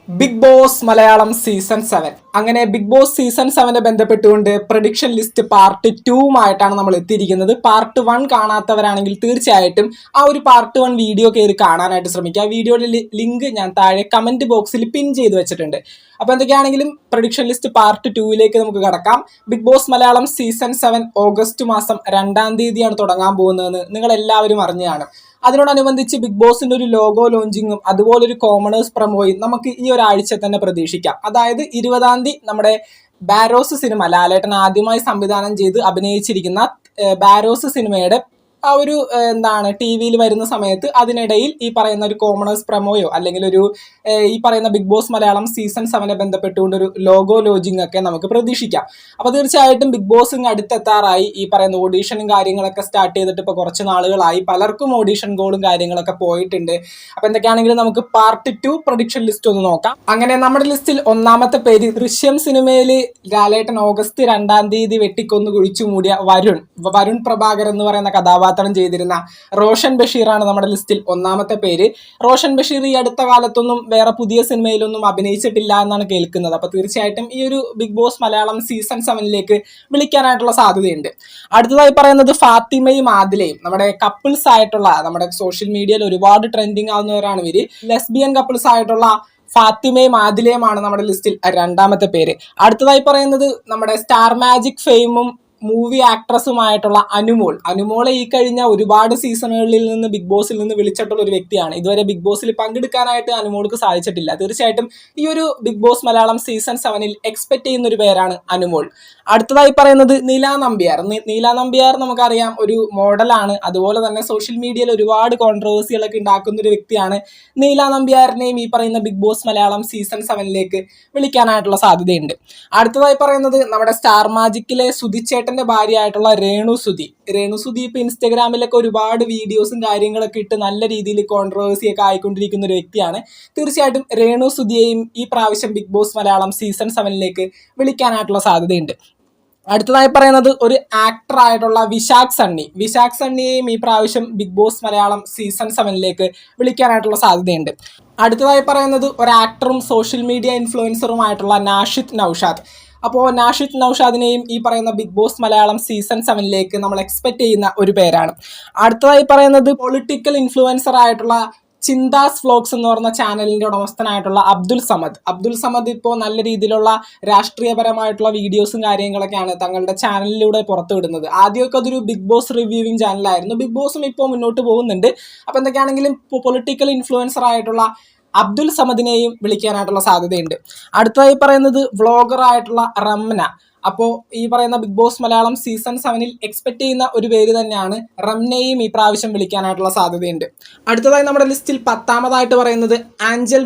Big Boss Malayalam season 7 അങ്ങനെ Big boss season 7 ബന്ധപ്പെട്ടുകൊണ്ട് prediction list part 2 ആയിട്ടാണ് നമ്മൾ എത്തിയിരിക്കുന്നത്. പാർട്ട് 1 കാണാത്തവരാണെങ്കിൽ തീർച്ചയായിട്ടും ആ ഒരു പാർട്ട് 1 വീഡിയോ കയറി കാണാനായിട്ട് ശ്രമിക്കുക. വീഡിയോയുടെ ലിങ്ക് ഞാൻ താഴെ കമന്റ് ബോക്സിൽ പിൻ ചെയ്ത് വെച്ചിട്ടുണ്ട്. അപ്പോൾ എന്തൊക്കെയാണെങ്കിലും പ്രഡിക്ഷൻ ലിസ്റ്റ് പാർട്ട് 2 നമുക്ക് കടക്കാം. Big Boss Malayalam season 7 August മാസം 2-ാം തീയതിയാണ് തുടങ്ങാൻ പോകുന്നതെന്ന് നിങ്ങൾ എല്ലാവരും അറിഞ്ഞാണ്. അതിനോടനുബന്ധിച്ച് ബിഗ് ബോസിന്റെ ഒരു ലോഗോ ലോഞ്ചിങ്ങും അതുപോലെ ഒരു കോമണേഴ്സ് പ്രമോയും നമുക്ക് ഈ ഒരാഴ്ച തന്നെ പ്രതീക്ഷിക്കാം. അതായത് 20-ാം തീയതി നമ്മുടെ ബാരോസ് സിനിമ, ലാലേട്ടൻ ആദ്യമായി സംവിധാനം ചെയ്ത് അഭിനയിച്ചിരിക്കുന്ന ബാരോസ് സിനിമയുടെ ആ ഒരു ടി വിയിൽ വരുന്ന സമയത്ത് അതിനിടയിൽ ഈ പറയുന്ന ഒരു കോമണേഴ്സ് പ്രമോയോ അല്ലെങ്കിൽ ഒരു ഈ പറയുന്ന ബിഗ് ബോസ് മലയാളം സീസൺ 7 ബന്ധപ്പെട്ടുകൊണ്ട് ഒരു ലോഗോ ലോഞ്ചിങ് ഒക്കെ നമുക്ക് പ്രതീക്ഷിക്കാം. അപ്പോൾ തീർച്ചയായിട്ടും ബിഗ് ബോസ് അടുത്തെത്താറായി. ഈ പറയുന്ന ഓഡീഷനും കാര്യങ്ങളൊക്കെ സ്റ്റാർട്ട് ചെയ്തിട്ട് ഇപ്പോൾ കുറച്ച് നാളുകളായി. പലർക്കും ഓഡീഷൻ കോളും കാര്യങ്ങളൊക്കെ പോയിട്ടുണ്ട്. അപ്പോൾ എന്തൊക്കെയാണെങ്കിലും നമുക്ക് പാർട്ട് 2 പ്രഡിക്ഷൻ ലിസ്റ്റ് ഒന്ന് നോക്കാം. അങ്ങനെ നമ്മുടെ ലിസ്റ്റിൽ ഒന്നാമത്തെ പേര് ദൃശ്യം സിനിമയിൽ ലാലേട്ടൻ ഓഗസ്റ്റ് 2-ാം തീയതി വെട്ടിക്കൊന്ന് കുഴിച്ചു മൂടിയ വരുൺ പ്രഭാകർ എന്ന് പറയുന്ന കഥാപാത്രം ചെയ്തിരുന്ന റോഷൻ ബഷീറാണ് നമ്മുടെ ലിസ്റ്റിൽ ഒന്നാമത്തെ പേര്. റോഷൻ ബഷീർ ഈ അടുത്ത കാലത്തൊന്നും വേറെ പുതിയ സിനിമയിലൊന്നും അഭിനയിച്ചിട്ടില്ല എന്നാണ് കേൾക്കുന്നത്. അപ്പൊ തീർച്ചയായിട്ടും ഈ ഒരു ബിഗ് ബോസ് മലയാളം സീസൺ 7 വിളിക്കാനായിട്ടുള്ള സാധ്യതയുണ്ട്. അടുത്തതായി പറയുന്നത് ഫാത്തിമയും ആദിലയും, നമ്മുടെ കപ്പിൾസ് ആയിട്ടുള്ള, നമ്മുടെ സോഷ്യൽ മീഡിയയിൽ ഒരുപാട് ട്രെൻഡിങ് ആവുന്നവരാണ് ഇവര്. ലെസ്ബിയൻ കപ്പിൾസ് ആയിട്ടുള്ള ഫാത്തിമയും ആദിലയുമാണ് നമ്മുടെ ലിസ്റ്റിൽ രണ്ടാമത്തെ പേര്. അടുത്തതായി പറയുന്നത് നമ്മുടെ സ്റ്റാർ മാജിക് ഫെയിമും മൂവി ആക്ട്രസുമായിട്ടുള്ള അനുമോളെ ഈ കഴിഞ്ഞ ഒരുപാട് സീസണുകളിൽ നിന്ന് ബിഗ് ബോസിൽ നിന്ന് വിളിച്ചിട്ടുള്ള ഒരു വ്യക്തിയാണ്. ഇതുവരെ ബിഗ് ബോസിൽ പങ്കെടുക്കാനായിട്ട് അനുമോൾക്ക് സാധിച്ചിട്ടില്ല. തീർച്ചയായിട്ടും ഈ ഒരു Big Boss Malayalam season 7 expect ചെയ്യുന്ന ഒരു പേരാണ് അനുമോൾ. അടുത്തതായി പറയുന്നത് നീല നമ്പ്യാർ നമുക്കറിയാം, ഒരു മോഡലാണ്. അതുപോലെ തന്നെ സോഷ്യൽ മീഡിയയിൽ ഒരുപാട് കോൺട്രവേഴ്സികളൊക്കെ ഉണ്ടാക്കുന്ന ഒരു വ്യക്തിയാണ്. നീല നമ്പ്യാറിനെയും ഈ പറയുന്ന ബിഗ് ബോസ് മലയാളം സീസൺ 7 വിളിക്കാനായിട്ടുള്ള സാധ്യതയുണ്ട്. അടുത്തതായി പറയുന്നത് നമ്മുടെ സ്റ്റാർ മാജിക്കിലെ സുധിച്ചേട്ടന്റെ ഭാര്യയായിട്ടുള്ള രേണുസുതി ഇപ്പൊ ഇൻസ്റ്റഗ്രാമിലൊക്കെ ഒരുപാട് വീഡിയോസും കാര്യങ്ങളൊക്കെ ഇട്ട് നല്ല രീതിയിൽ കോൺട്രവേഴ്സി ഒക്കെ ആയിക്കൊണ്ടിരിക്കുന്ന ഒരു വ്യക്തിയാണ്. തീർച്ചയായിട്ടും രേണുസുതിയെയും ഈ പ്രാവശ്യം ബിഗ് ബോസ് മലയാളം സീസൺ 7 വിളിക്കാനായിട്ടുള്ള സാധ്യതയുണ്ട്. അടുത്തതായി പറയുന്നത് ഒരു ആക്ടർ ആയിട്ടുള്ള വിശാഖ് സണ്ണിയെയും ഈ പ്രാവശ്യം ബിഗ് ബോസ് മലയാളം സീസൺ 7 വിളിക്കാനായിട്ടുള്ള സാധ്യതയുണ്ട്. അടുത്തതായി പറയുന്നത് ഒരു ആക്ടറും സോഷ്യൽ മീഡിയ ഇൻഫ്ലുവൻസറുമായിട്ടുള്ള നാഷിദ് നൗഷാദ്. അപ്പോൾ നാഷിദ് നൗഷാദിനെയും ഈ പറയുന്ന ബിഗ് ബോസ് മലയാളം സീസൺ 7 നമ്മൾ എക്സ്പെക്ട് ചെയ്യുന്ന ഒരു പേരാണ്. അടുത്തതായി പറയുന്നത് പൊളിറ്റിക്കൽ ഇൻഫ്ലുവൻസർ ആയിട്ടുള്ള ചിന്താസ് വ്ലോഗ്സ് എന്ന് പറഞ്ഞ ചാനലിന്റെ ഉടമസ്ഥനായിട്ടുള്ള അബ്ദുൽ സമദ് ഇപ്പോൾ നല്ല രീതിയിലുള്ള രാഷ്ട്രീയപരമായിട്ടുള്ള വീഡിയോസും കാര്യങ്ങളൊക്കെയാണ് തങ്ങളുടെ ചാനലിലൂടെ പുറത്തുവിടുന്നത്. ആദ്യമൊക്കെ അതൊരു ബിഗ് ബോസ് റിവ്യൂവിംഗ് ചാനലായിരുന്നു. ബിഗ് ബോസും ഇപ്പോൾ മുന്നോട്ട് പോകുന്നുണ്ട്. അപ്പോൾ എന്തൊക്കെയാണെങ്കിലും പൊളിറ്റിക്കൽ ഇൻഫ്ലുവൻസർ ആയിട്ടുള്ള അബ്ദുൽ സമദിനെയും വിളിക്കാനായിട്ടുള്ള സാധ്യതയുണ്ട്. അടുത്തതായി പറയുന്നത് വ്ളോഗർ ആയിട്ടുള്ള റംന. അപ്പോൾ ഈ പറയുന്ന Big Boss Malayalam season 7 expect ചെയ്യുന്ന ഒരു പേര് തന്നെയാണ്. റംനയെയും ഈ പ്രാവശ്യം വിളിക്കാനായിട്ടുള്ള സാധ്യതയുണ്ട്. അടുത്തതായി നമ്മുടെ ലിസ്റ്റിൽ 10-ാമതായിട്ട് പറയുന്നത് ആഞ്ചൽ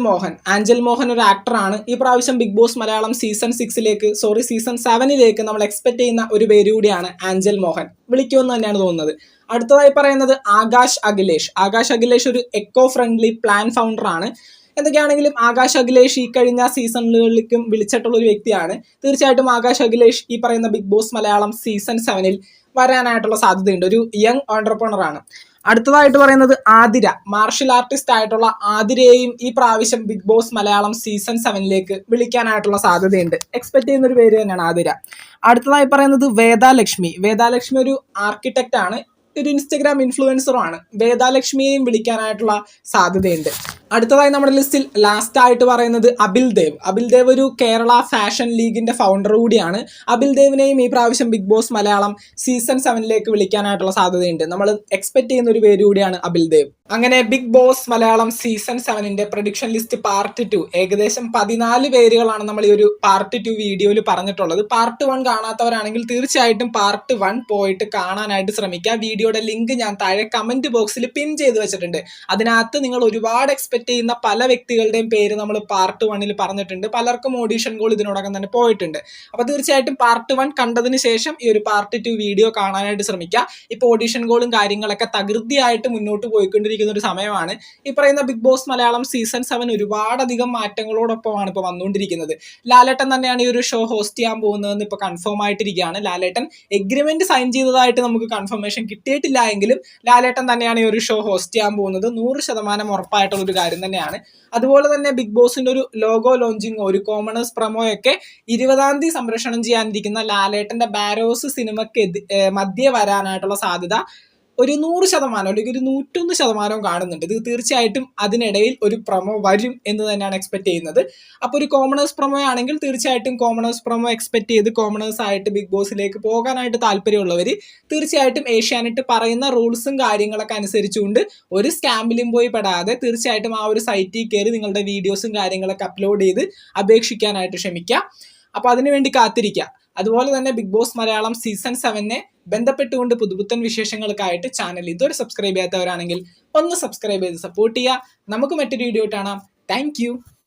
മോഹൻ ഒരു ആക്ടറാണ്. ഈ പ്രാവശ്യം ബിഗ് ബോസ് മലയാളം സീസൺ 7 നമ്മൾ എക്സ്പെക്ട് ചെയ്യുന്ന ഒരു പേര് കൂടിയാണ് ആഞ്ചൽ മോഹൻ. വിളിക്കുമെന്ന് തന്നെയാണ് തോന്നുന്നത്. അടുത്തതായി പറയുന്നത് ആകാശ് അഖിലേഷ് ഒരു എക്കോ ഫ്രണ്ട്ലി പ്ലാൻ ഫൗണ്ടർ ആണ്. എന്തൊക്കെയാണെങ്കിലും ആകാശ് അഖിലേഷ് ഈ കഴിഞ്ഞ സീസണുകളിലേക്കും വിളിച്ചിട്ടുള്ള ഒരു വ്യക്തിയാണ്. തീർച്ചയായിട്ടും ആകാശ് അഖിലേഷ് ഈ പറയുന്ന ബിഗ് ബോസ് മലയാളം സീസൺ 7 വരാനായിട്ടുള്ള സാധ്യതയുണ്ട്. ഒരു യങ് ഓൺട്രപ്രണർ ആണ്. അടുത്തതായിട്ട് പറയുന്നത് ആതിര, മാർഷൽ ആർട്ടിസ്റ്റ് ആയിട്ടുള്ള ആതിരയെയും ഈ പ്രാവശ്യം ബിഗ് ബോസ് മലയാളം സീസൺ 7 വിളിക്കാനായിട്ടുള്ള സാധ്യതയുണ്ട്. എക്സ്പെക്ട് ചെയ്യുന്ന ഒരു പേര് തന്നെയാണ് ആതിര. അടുത്തതായി പറയുന്നത് വേദാലക്ഷ്മി ഒരു ആർക്കിടെക്റ്റ് ആണ്, ഒരു ഇൻസ്റ്റഗ്രാം ഇൻഫ്ലുവൻസറുമാണ്. വേദാലക്ഷ്മിയെയും വിളിക്കാനായിട്ടുള്ള സാധ്യതയുണ്ട്. അടുത്തതായി നമ്മുടെ ലിസ്റ്റിൽ ലാസ്റ്റ് ആയിട്ട് പറയുന്നത് അബിൽ ദേവ് ഒരു കേരള ഫാഷൻ ലീഗിന്റെ ഫൗണ്ടർ കൂടിയാണ്. അബിൽ ദേവിനെയും ഈ പ്രാവശ്യം ബിഗ് ബോസ് മലയാളം സീസൺ 7 വിളിക്കാനായിട്ടുള്ള സാധ്യതയുണ്ട്. നമ്മൾ എക്സ്പെക്ട് ചെയ്യുന്ന ഒരു പേര് കൂടിയാണ് അബിൽ ദേവ്. അങ്ങനെ Big Boss Malayalam season 7 prediction list part 2 ഏകദേശം 14 പേരുകളാണ് നമ്മൾ ഈ ഒരു പാർട്ട് 2 വീഡിയോയിൽ പറഞ്ഞിട്ടുള്ളത്. പാർട്ട് 1 കാണാത്തവരാണെങ്കിൽ തീർച്ചയായിട്ടും പാർട്ട് 1 പോയിട്ട് കാണാനായിട്ട് ശ്രമിക്കുക. വീഡിയോയുടെ ലിങ്ക് ഞാൻ താഴെ കമന്റ് ബോക്സിൽ പിൻ ചെയ്ത് വെച്ചിട്ടുണ്ട്. അതിനകത്ത് നിങ്ങൾ ഒരുപാട് എക്സ്പെക്ട് ചെയ്യുന്ന പല വ്യക്തികളുടെയും പേര് നമ്മൾ പാർട്ട് 1 പറഞ്ഞിട്ടുണ്ട്. പലർക്കും ഓഡീഷൻ കോൾ ഇതിനോടകം തന്നെ പോയിട്ടുണ്ട്. അപ്പോൾ തീർച്ചയായിട്ടും പാർട്ട് 1 കണ്ടതിന് ശേഷം ഈ ഒരു പാർട്ട് 2 വീഡിയോ കാണാനായിട്ട് ശ്രമിക്കുക. ഇപ്പോൾ ഓഡീഷൻ കോളും കാര്യങ്ങളൊക്കെ തകൃതിയായിട്ട് മുന്നോട്ട് പോയിക്കൊണ്ടിരിക്കുന്ന പ്രതീക്ഷിക്കുന്ന ഒരു സമയമാണ്. ഈ പറയുന്ന ബിഗ് ബോസ് മലയാളം സീസൺ 7 ഒരുപാടധികം മാറ്റങ്ങളോടൊപ്പമാണ് ഇപ്പോൾ വന്നുകൊണ്ടിരിക്കുന്നത്. ലാലേട്ടൻ തന്നെയാണ് ഈ ഒരു ഷോ ഹോസ്റ്റ് ചെയ്യാൻ പോകുന്നതെന്ന് ഇപ്പോൾ കൺഫേം ആയിട്ടിരിക്കുകയാണ്. ലാലേട്ടൻ എഗ്രിമെന്റ് സൈൻ ചെയ്തതായിട്ട് നമുക്ക് കൺഫർമേഷൻ കിട്ടിയിട്ടില്ല എങ്കിലും ലാലേട്ടൻ തന്നെയാണ് ഈ ഒരു ഷോ ഹോസ്റ്റ് ചെയ്യാൻ പോകുന്നത്. 100% ഉറപ്പായിട്ടുള്ള ഒരു കാര്യം തന്നെയാണ്. അതുപോലെ തന്നെ ബിഗ് ബോസിന്റെ ഒരു ലോഗോ ലോഞ്ചിങ്ങോ ഒരു കോമണേഴ്സ് പ്രമോയൊക്കെ 20-ാം തീയതി സംപ്രേഷണം ചെയ്യാനിരിക്കുന്ന ലാലേട്ടന്റെ ബാരോസ് സിനിമയ്ക്ക് മധ്യേ വരാനായിട്ടുള്ള സാധ്യത ഒരു 100% അല്ലെങ്കിൽ ഒരു 101% കാണുന്നുണ്ട്. ഇത് തീർച്ചയായിട്ടും അതിനിടയിൽ ഒരു പ്രൊമോ വരും എന്ന് തന്നെയാണ് എക്സ്പെക്ട് ചെയ്യുന്നത്. അപ്പോൾ ഒരു കോമണേഴ്സ് പ്രൊമോ ആണെങ്കിൽ തീർച്ചയായിട്ടും കോമണേഴ്സ് പ്രൊമോ എക്സ്പെക്ട് ചെയ്ത് കോമണേഴ്സ് ആയിട്ട് ബിഗ് ബോസിലേക്ക് പോകാനായിട്ട് താല്പര്യമുള്ളവർ തീർച്ചയായിട്ടും ഏഷ്യാനെറ്റ് പറയുന്ന റൂൾസും കാര്യങ്ങളൊക്കെ അനുസരിച്ചുകൊണ്ട് ഒരു സ്കാമ്പിലും പോയി പെടാതെ തീർച്ചയായിട്ടും ആ ഒരു സൈറ്റിൽ കയറി നിങ്ങളുടെ വീഡിയോസും കാര്യങ്ങളൊക്കെ അപ്ലോഡ് ചെയ്ത് അപേക്ഷിക്കാനായിട്ട് ശ്രമിക്കുക. അപ്പോൾ അതിനുവേണ്ടി കാത്തിരിക്കുക. അതുപോലെ തന്നെ ബിഗ് ബോസ് മലയാളം സീസൺ 7 ബന്ധപ്പെട്ടുകൊണ്ട് പുതുപുത്തൻ വിശേഷങ്ങൾക്കായിട്ട് ചാനൽ ഇതുവരെ സബ്സ്ക്രൈബ് ചെയ്യാത്തവരാണെങ്കിൽ ഒന്ന് സബ്സ്ക്രൈബ് ചെയ്ത് സപ്പോർട്ട് ചെയ്യുക. നമുക്ക് മറ്റൊരു വീഡിയോ കാണാം. താങ്ക്